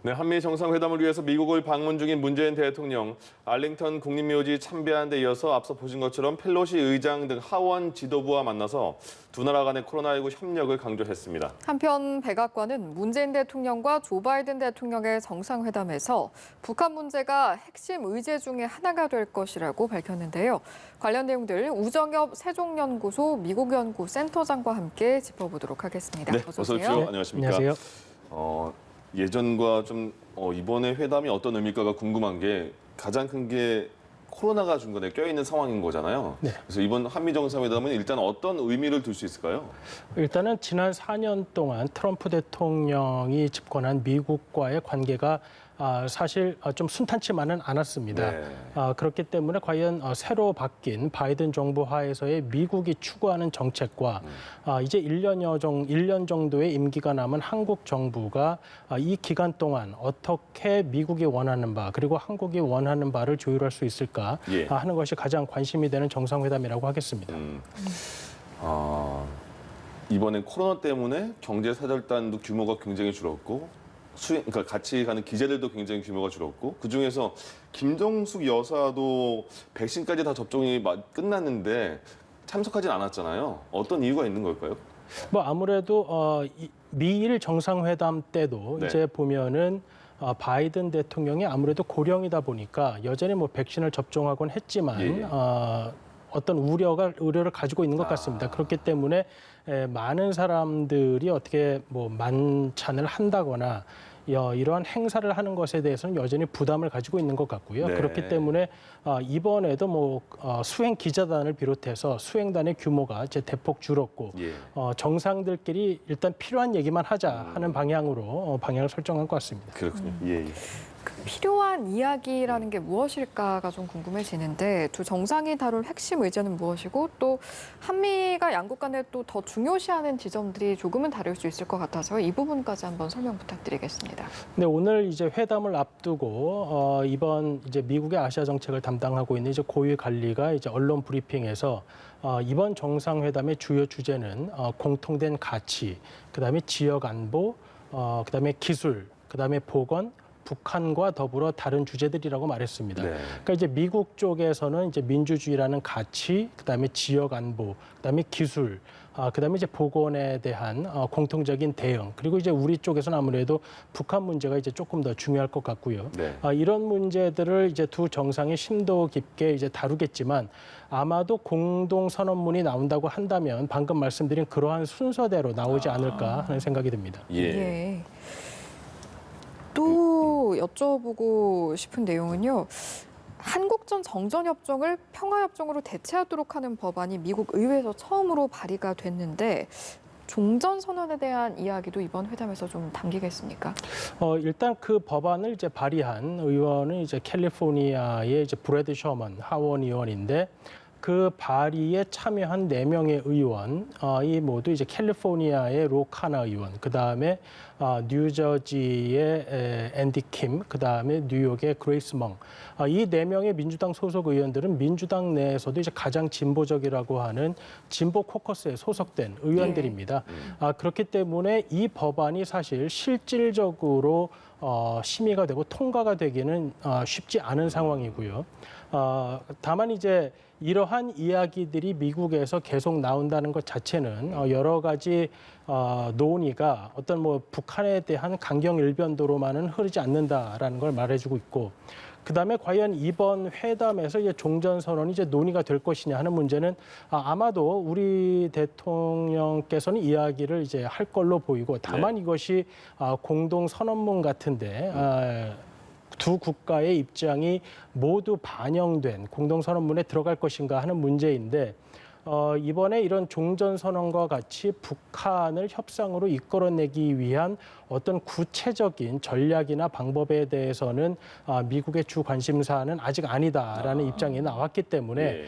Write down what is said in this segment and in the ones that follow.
네, 한미 정상회담을 위해서 미국을 방문 중인 문재인 대통령, 알링턴 국립묘지 참배한 데 이어서 앞서 보신 것처럼 펠로시 의장 등 하원 지도부와 만나서 두 나라 간의 코로나19 협력을 강조했습니다. 한편 백악관은 문재인 대통령과 조 바이든 대통령의 정상회담에서 북한 문제가 핵심 의제 중에 하나가 될 것이라고 밝혔는데요. 관련 내용들 우정엽 세종연구소 미국연구 센터장과 함께 짚어보도록 하겠습니다. 네, 어서 오십시오. 네. 안녕하십니까? 안녕하세요. 예전과 좀 이번에 회담이 어떤 의미일까가 궁금한 게 가장 큰 게 코로나가 중간에 껴있는 상황인 거잖아요. 네. 그래서 이번 한미 정상회담은 일단 어떤 의미를 둘 수 있을까요? 일단은 지난 4년 동안 트럼프 대통령이 집권한 미국과의 관계가 사실 좀 순탄치만은 않았습니다. 네. 그렇기 때문에 과연 새로 바뀐 바이든 정부 하에서의 미국이 추구하는 정책과 이제 1년 정도의 임기가 남은 한국 정부가 이 기간 동안 어떻게 미국이 원하는 바 그리고 한국이 원하는 바를 조율할 수 있을까 예. 하는 것이 가장 관심이 되는 정상회담이라고 하겠습니다. 이번엔 코로나 때문에 경제 사절단도 규모가 굉장히 줄었고 그러니까 같이 가는 기자들도 굉장히 규모가 줄었고 그중에서 김정숙 여사도 백신까지 다 접종이 끝났는데 참석하진 않았잖아요. 어떤 이유가 있는 걸까요? 아무래도 미일 정상회담 때도 네. 이제 보면은 바이든 대통령이 아무래도 고령이다 보니까 여전히 백신을 접종하곤 했지만 예. 어떤 우려를 가지고 있는 것 같습니다. 그렇기 때문에 많은 사람들이 어떻게 만찬을 한다거나 이러한 행사를 하는 것에 대해서는 여전히 부담을 가지고 있는 것 같고요. 네. 그렇기 때문에 이번에도 수행 기자단을 비롯해서 수행단의 규모가 이제 대폭 줄었고 예. 정상들끼리 일단 필요한 얘기만 하자 하는 방향으로 방향을 설정한 것 같습니다. 그렇군요. 예. 필요한 이야기라는 게 무엇일까가 좀 궁금해지는데 두 정상이 다룰 핵심 의제는 무엇이고 또 한미가 양국 간에 또 더 중요시하는 지점들이 조금은 다를 수 있을 것 같아서 이 부분까지 한번 설명 부탁드리겠습니다. 네, 오늘 이제 회담을 앞두고 이번 이제 미국의 아시아 정책을 담당하고 있는 이제 고위 관리가 이제 언론 브리핑에서 이번 정상회담의 주요 주제는 공통된 가치, 그다음에 지역 안보, 그다음에 기술, 그다음에 보건, 북한과 더불어 다른 주제들이라고 말했습니다. 네. 그러니까 이제 미국 쪽에서는 이제 민주주의라는 가치, 그다음에 지역 안보, 그다음에 기술, 그다음에 이제 보건에 대한 공통적인 대응, 그리고 이제 우리 쪽에서는 아무래도 북한 문제가 이제 조금 더 중요할 것 같고요. 네. 이런 문제들을 이제 두 정상이 심도 깊게 이제 다루겠지만 아마도 공동 선언문이 나온다고 한다면 방금 말씀드린 그러한 순서대로 나오지 않을까 하는 생각이 듭니다. 예. 또 여쭤보고 싶은 내용은요. 한국전 정전협정을 평화협정으로 대체하도록 하는 법안이 미국 의회에서 처음으로 발의가 됐는데 종전선언에 대한 이야기도 이번 회담에서 좀 담기겠습니까? 일단 그 법안을 이제 발의한 의원은 이제 캘리포니아의 이제 브래드 셔먼 하원 의원인데 그 발의에 참여한 4명의 의원이 모두 이제 캘리포니아의 로카나 의원, 그 다음에 뉴저지의 앤디 킴, 그 다음에 뉴욕의 그레이스 멍. 이 4명의 민주당 소속 의원들은 민주당 내에서도 이제 가장 진보적이라고 하는 진보 코커스에 소속된 의원들입니다. 그렇기 때문에 이 법안이 사실 실질적으로 심의가 되고 통과가 되기는 쉽지 않은 상황이고요. 다만 이제 이러한 이야기들이 미국에서 계속 나온다는 것 자체는 여러 가지 논의가 어떤 북한에 대한 강경 일변도로만은 흐르지 않는다라는 걸 말해주고 있고, 그다음에 과연 이번 회담에서 이제 종전선언이 이제 논의가 될 것이냐 하는 문제는 아마도 우리 대통령께서는 이야기를 이제 할 걸로 보이고, 다만 이것이 공동 선언문 같은데. 두 국가의 입장이 모두 반영된 공동선언문에 들어갈 것인가 하는 문제인데 이번에 이런 종전선언과 같이 북한을 협상으로 이끌어내기 위한 어떤 구체적인 전략이나 방법에 대해서는 미국의 주 관심사는 아직 아니다라는 입장이 나왔기 때문에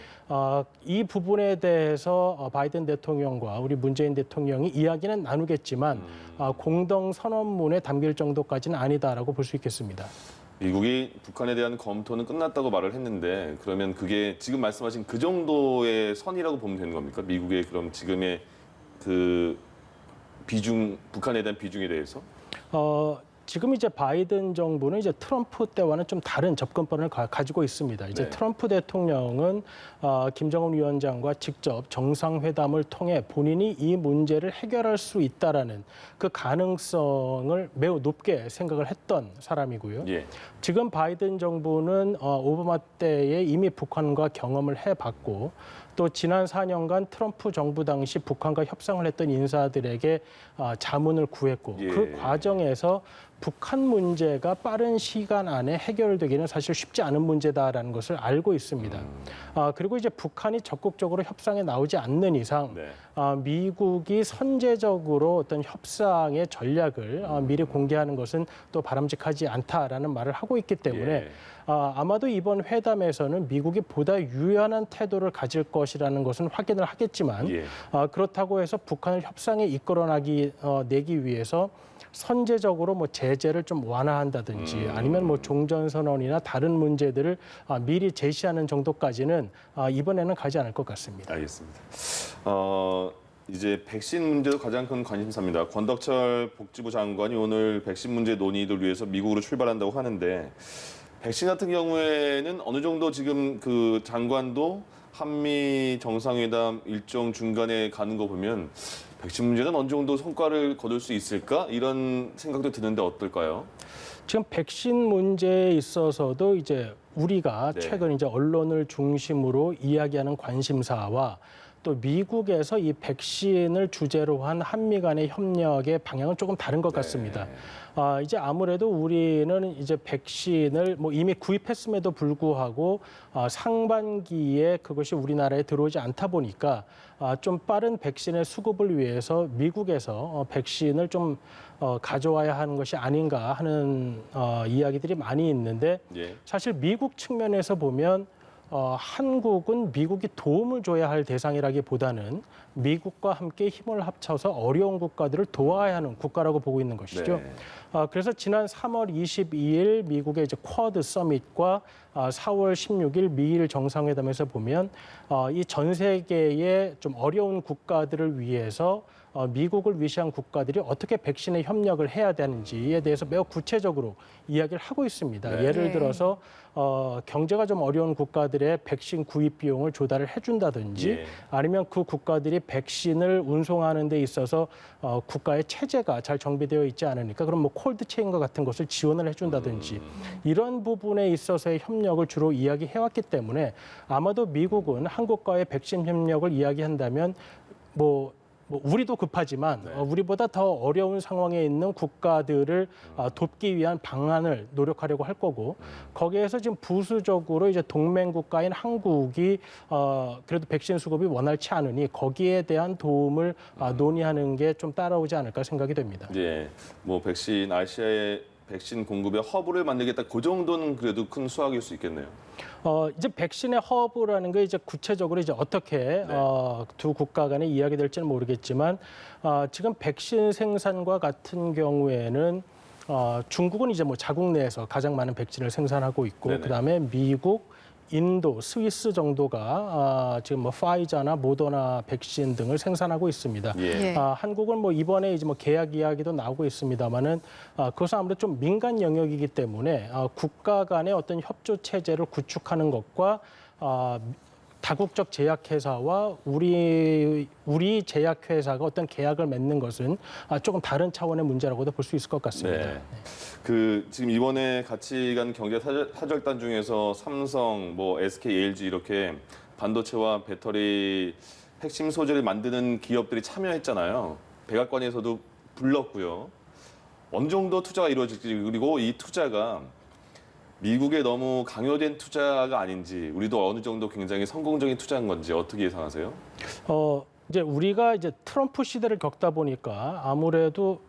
이 부분에 대해서 바이든 대통령과 우리 문재인 대통령이 이야기는 나누겠지만 공동선언문에 담길 정도까지는 아니다라고 볼 수 있겠습니다. 미국이 북한에 대한 검토는 끝났다고 말을 했는데 그러면 그게 지금 말씀하신 그 정도의 선이라고 보면 되는 겁니까? 미국의 그럼 지금의 그 비중, 북한에 대한 비중에 대해서? 지금 이제 바이든 정부는 이제 트럼프 때와는 좀 다른 접근법을 가지고 있습니다. 이제 네. 트럼프 대통령은 김정은 위원장과 직접 정상회담을 통해 본인이 이 문제를 해결할 수 있다라는 그 가능성을 매우 높게 생각을 했던 사람이고요. 예. 지금 바이든 정부는 오바마 때에 이미 북한과 경험을 해봤고 또 지난 4년간 트럼프 정부 당시 북한과 협상을 했던 인사들에게 자문을 구했고 예. 그 과정에서 북한 문제가 빠른 시간 안에 해결되기는 사실 쉽지 않은 문제다라는 것을 알고 있습니다. 그리고 이제 북한이 적극적으로 협상에 나오지 않는 이상 네. 미국이 선제적으로 어떤 협상의 전략을 미리 공개하는 것은 또 바람직하지 않다라는 말을 하고 있기 때문에 예. 아마도 이번 회담에서는 미국이 보다 유연한 태도를 가질 것이라는 것은 확인을 하겠지만 예. 그렇다고 해서 북한을 협상에 내기 위해서 선제적으로 뭐 제재를 좀 완화한다든지 아니면 뭐 종전선언이나 다른 문제들을 미리 제시하는 정도까지는 이번에는 가지 않을 것 같습니다. 알겠습니다. 이제 백신 문제도 가장 큰 관심사입니다. 권덕철 복지부 장관이 오늘 백신 문제 논의를 위해서 미국으로 출발한다고 하는데 백신 같은 경우에는 어느 정도 지금 그 장관도 한미 정상회담 일정 중간에 가는 거 보면 백신 문제는 어느 정도 성과를 거둘 수 있을까? 이런 생각도 드는데 어떨까요? 지금 백신 문제에 있어서도 이제 우리가 네. 최근 이제 언론을 중심으로 이야기하는 관심사와 또 미국에서 이 백신을 주제로 한 한미 간의 협력의 방향은 조금 다른 것 같습니다. 이제 아무래도 우리는 이제 백신을 뭐 이미 구입했음에도 불구하고 상반기에 그것이 우리나라에 들어오지 않다 보니까 좀 빠른 백신의 수급을 위해서 미국에서 백신을 좀 가져와야 하는 것이 아닌가 하는 이야기들이 많이 있는데 예. 사실 미국 측면에서 보면 한국은 미국이 도움을 줘야 할 대상이라기보다는 미국과 함께 힘을 합쳐서 어려운 국가들을 도와야 하는 국가라고 보고 있는 것이죠. 네. 그래서 지난 3월 22일 미국의 이제 쿼드 서밋과 4월 16일 미일 정상회담에서 보면 이 전 세계의 좀 어려운 국가들을 위해서 미국을 위시한 국가들이 어떻게 백신에 협력을 해야 되는지에 대해서 매우 구체적으로 이야기를 하고 있습니다. 네. 예를 들어서 경제가 좀 어려운 국가들의 백신 구입 비용을 조달을 해준다든지 예. 아니면 그 국가들이 백신을 운송하는 데 있어서 국가의 체제가 잘 정비되어 있지 않으니까 그럼 뭐 콜드체인과 같은 것을 지원을 해준다든지 이런 부분에 있어서의 협력을 주로 이야기해왔기 때문에 아마도 미국은 한국과의 백신 협력을 이야기한다면 우리도 급하지만 네. 우리보다 더 어려운 상황에 있는 국가들을 돕기 위한 방안을 노력하려고 할 거고 거기에서 지금 부수적으로 이제 동맹 국가인 한국이 그래도 백신 수급이 원활치 않으니 거기에 대한 도움을 논의하는 게 좀 따라오지 않을까 생각이 됩니다. 예. 뭐 백신 아시아의 백신 공급의 허브를 만들겠다. 그 정도는 그래도 큰 수확일 수 있겠네요. 이제 백신의 허브라는 게 이제 구체적으로 이제 어떻게 두 국가 간에 이야기될지는 모르겠지만 지금 백신 생산과 같은 경우에는 중국은 이제 뭐 자국 내에서 가장 많은 백신을 생산하고 있고 네네. 그다음에 미국, 인도, 스위스 정도가 지금 뭐 파이자나 모더나 백신 등을 생산하고 있습니다. 예. 예. 한국은 뭐 이번에 이제 뭐 계약 이야기도 나오고 있습니다만은 그것은 아무래도 좀 민간 영역이기 때문에 국가 간의 어떤 협조 체제를 구축하는 것과 다국적 제약회사와 우리 제약회사가 어떤 계약을 맺는 것은 조금 다른 차원의 문제라고도 볼 수 있을 것 같습니다. 네. 그 지금 이번에 같이 간 경제 사절단 중에서 삼성, 뭐 SK, LG 이렇게 반도체와 배터리 핵심 소재를 만드는 기업들이 참여했잖아요. 백악관에서도 불렀고요. 어느 정도 투자가 이루어질지 그리고 이 투자가 미국에 너무 강요된 투자가 아닌지 우리도 어느 정도 굉장히 성공적인 투자인 건지 어떻게 예상하세요? 이제 우리가 이제 트럼프 시대를 겪다 보니까 아무래도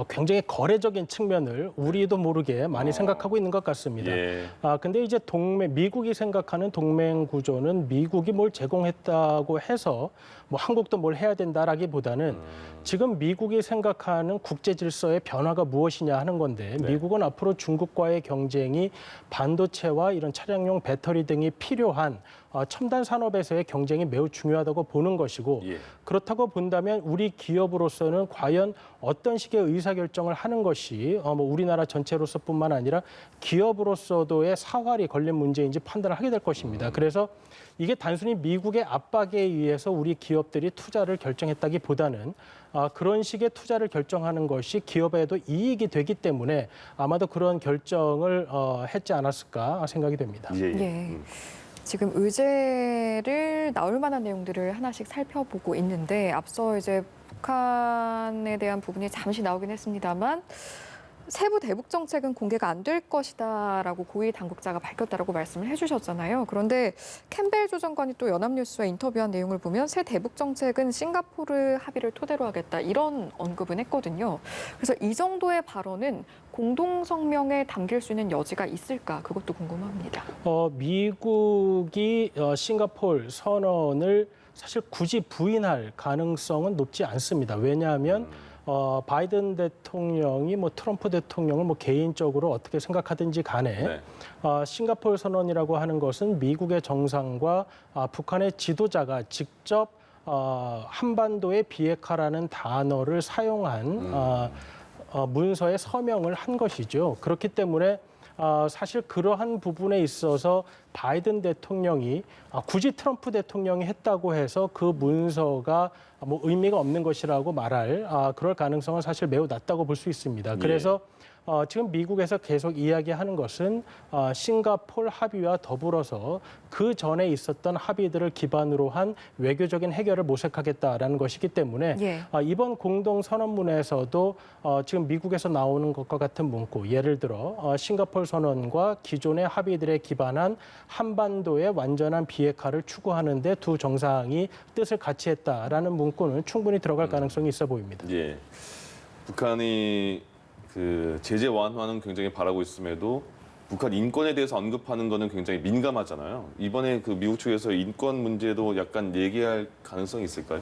굉장히 거래적인 측면을 우리도 모르게 많이 생각하고 있는 것 같습니다. 예. 근데 이제 미국이 생각하는 동맹 구조는 미국이 뭘 제공했다고 해서 뭐 한국도 뭘 해야 된다라기보다는 지금 미국이 생각하는 국제 질서의 변화가 무엇이냐 하는 건데 네. 미국은 앞으로 중국과의 경쟁이 반도체와 이런 차량용 배터리 등이 필요한 첨단 산업에서의 경쟁이 매우 중요하다고 보는 것이고 예. 그렇다고 본다면 우리 기업으로서는 과연 어떤 식의 의사결정을 하는 것이 뭐 우리나라 전체로서뿐만 아니라 기업으로서도의 사활이 걸린 문제인지 판단을 하게 될 것입니다. 그래서 이게 단순히 미국의 압박에 의해서 우리 기업들이 투자를 결정했다기보다는 그런 식의 투자를 결정하는 것이 기업에도 이익이 되기 때문에 아마도 그런 결정을 했지 않았을까 생각이 됩니다. 예. 예. 예. 지금 의제를 나올 만한 내용들을 하나씩 살펴보고 있는데 앞서 이제 북한에 대한 부분이 잠시 나오긴 했습니다만 세부 대북 정책은 공개가 안 될 것이다라고 고위 당국자가 밝혔다라고 말씀을 해주셨잖아요. 그런데 캠벨 조정관이 또 연합뉴스와 인터뷰한 내용을 보면 새 대북 정책은 싱가포르 합의를 토대로 하겠다 이런 언급은 했거든요. 그래서 이 정도의 발언은 공동 성명에 담길 수 있는 여지가 있을까 그것도 궁금합니다. 미국이 싱가포르 선언을 사실 굳이 부인할 가능성은 높지 않습니다. 왜냐하면 바이든 대통령이 뭐 트럼프 대통령을 뭐 개인적으로 어떻게 생각하든지 간에 네. 싱가포르 선언이라고 하는 것은 미국의 정상과 북한의 지도자가 직접 한반도의 비핵화라는 단어를 사용한 문서에 서명을 한 것이죠. 그렇기 때문에 사실 그러한 부분에 있어서 바이든 대통령이 굳이 트럼프 대통령이 했다고 해서 그 문서가 뭐 의미가 없는 것이라고 말할 그럴 가능성은 사실 매우 낮다고 볼 수 있습니다. 그래서 지금 미국에서 계속 이야기하는 것은 싱가포르 합의와 더불어서 그 전에 있었던 합의들을 기반으로 한 외교적인 해결을 모색하겠다라는 것이기 때문에 예. 이번 공동 선언문에서도 지금 미국에서 나오는 것과 같은 문구, 예를 들어 싱가포르 선언과 기존의 합의들에 기반한 한반도의 완전한 비핵화를 추구하는 데 두 정상이 뜻을 같이 했다라는 문구는 충분히 들어갈 가능성이 있어 보입니다. 예. 북한이 그 제재 완화는 굉장히 바라고 있음에도 북한 인권에 대해서 언급하는 거는 굉장히 민감하잖아요. 이번에 그 미국 측에서 인권 문제도 약간 얘기할 가능성이 있을까요?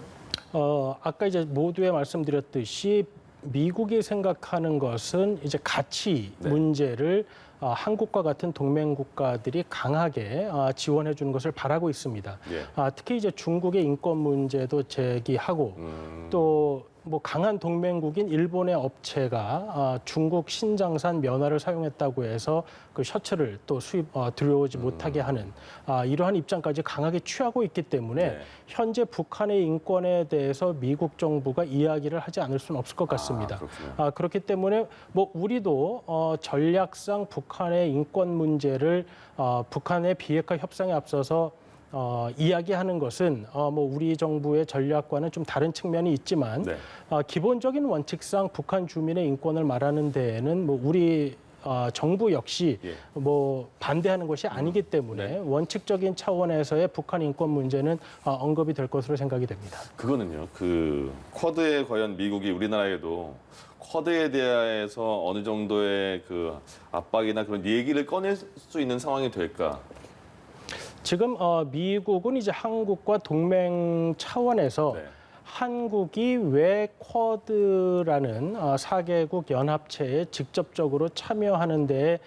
아까 이제 모두에 말씀드렸듯이 미국이 생각하는 것은 이제 가치 네. 문제를 한국과 같은 동맹 국가들이 강하게 지원해 주는 것을 바라고 있습니다. 예. 특히 이제 중국의 인권 문제도 제기하고 또 뭐 강한 동맹국인 일본의 업체가 중국 신장산 면화를 사용했다고 해서 그 셔츠를 또 들여오지 못하게 하는 이러한 입장까지 강하게 취하고 있기 때문에 네. 현재 북한의 인권에 대해서 미국 정부가 이야기를 하지 않을 수는 없을 것 같습니다. 그렇군요. 그렇기 때문에 뭐 우리도 전략상 북한의 인권 문제를 북한의 비핵화 협상에 앞서서 이야기하는 것은 뭐 우리 정부의 전략과는 좀 다른 측면이 있지만 네. 기본적인 원칙상 북한 주민의 인권을 말하는 데에는 뭐 우리 정부 역시 예. 뭐 반대하는 것이 아니기 때문에 네. 원칙적인 차원에서의 북한 인권 문제는 언급이 될 것으로 생각이 됩니다. 그거는요. 그 쿼드에 과연 미국이 우리나라에도 쿼드에 대해서 어느 정도의 그 압박이나 그런 얘기를 꺼낼 수 있는 상황이 될까? 지금 미국은 이제 한국과 동맹 차원에서 네. 한국이 왜 쿼드라는 4개국 연합체에 직접적으로 참여하는 데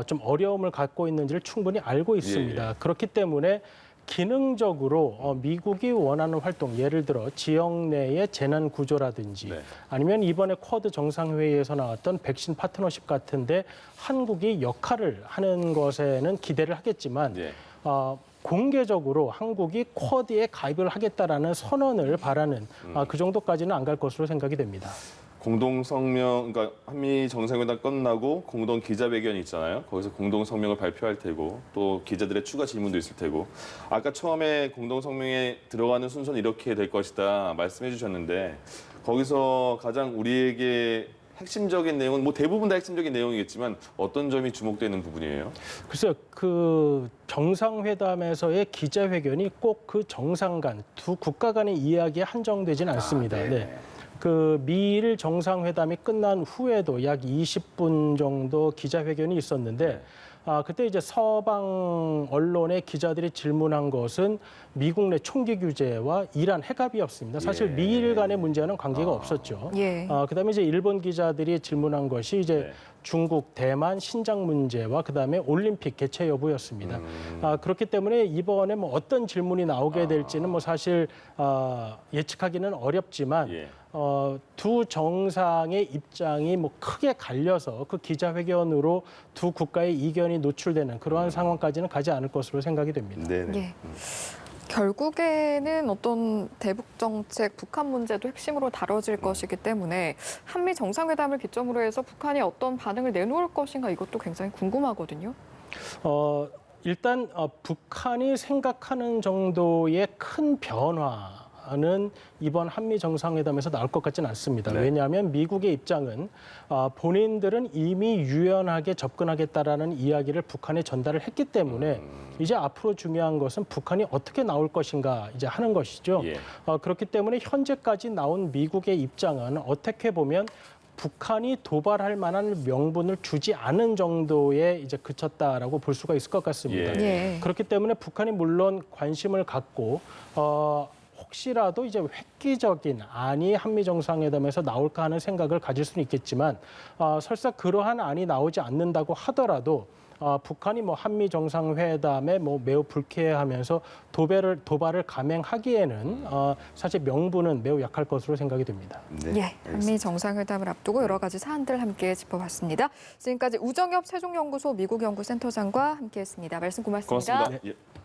좀 어려움을 갖고 있는지를 충분히 알고 있습니다. 예. 그렇기 때문에 기능적으로 미국이 원하는 활동, 예를 들어 지역 내의 재난 구조라든지 네. 아니면 이번에 쿼드 정상회의에서 나왔던 백신 파트너십 같은데 한국이 역할을 하는 것에는 기대를 하겠지만 예. 공개적으로 한국이 쿼드에 가입을 하겠다라는 선언을 바라는 그 정도까지는 안 갈 것으로 생각이 됩니다. 공동 성명, 그러니까 한미 정상회담 끝나고 공동 기자회견이 있잖아요. 거기서 공동 성명을 발표할 테고 또 기자들의 추가 질문도 있을 테고 아까 처음에 공동 성명에 들어가는 순서는 이렇게 될 것이다 말씀해 주셨는데 거기서 가장 우리에게 핵심적인 내용은 뭐 대부분 다 핵심적인 내용이겠지만 어떤 점이 주목되는 부분이에요? 글쎄요, 그 정상회담에서의 기자회견이 꼭 그 정상 간 두 국가 간의 이야기에 한정되지는 않습니다. 네. 그 미일 정상회담이 끝난 후에도 약 20분 정도 기자회견이 있었는데 그때 이제 서방 언론의 기자들이 질문한 것은 미국 내 총기 규제와 이란 핵합의였습니다. 사실 예. 미일 간의 문제는 관계가 없었죠. 예. 그다음에 이제 일본 기자들이 질문한 것이 이제 네. 중국, 대만, 신장 문제와 그다음에 올림픽 개최 여부였습니다. 그렇기 때문에 이번에 뭐 어떤 질문이 나오게 될지는 뭐 사실 예측하기는 어렵지만 예. 두 정상의 입장이 뭐 크게 갈려서 그 기자회견으로 두 국가의 이견이 노출되는 그러한 상황까지는 가지 않을 것으로 생각이 됩니다. 네네. 예. 결국에는 어떤 대북 정책, 북한 문제도 핵심으로 다뤄질 것이기 때문에 한미 정상회담을 기점으로 해서 북한이 어떤 반응을 내놓을 것인가 이것도 굉장히 궁금하거든요. 일단 북한이 생각하는 정도의 큰 변화는 이번 한미 정상회담에서 나올 것 같지는 않습니다. 네. 왜냐하면 미국의 입장은 본인들은 이미 유연하게 접근하겠다라는 이야기를 북한에 전달을 했기 때문에 이제 앞으로 중요한 것은 북한이 어떻게 나올 것인가 이제 하는 것이죠. 예. 그렇기 때문에 현재까지 나온 미국의 입장은 어떻게 보면 북한이 도발할 만한 명분을 주지 않은 정도에 이제 그쳤다라고 볼 수가 있을 것 같습니다. 예. 그렇기 때문에 북한이 물론 관심을 갖고 혹시라도 이제 획기적인 안이 한미 정상회담에서 나올까 하는 생각을 가질 수는 있겠지만 설사 그러한 안이 나오지 않는다고 하더라도 북한이 뭐 한미 정상회담에 뭐 매우 불쾌해하면서 도발을 감행하기에는 사실 명분은 매우 약할 것으로 생각이 됩니다. 네. 예, 알겠습니다. 한미 정상회담을 앞두고 여러 가지 사안들 함께 짚어봤습니다. 지금까지 우정엽 세종연구소 미국연구센터장과 함께했습니다. 말씀 고맙습니다. 고맙습니다. 예.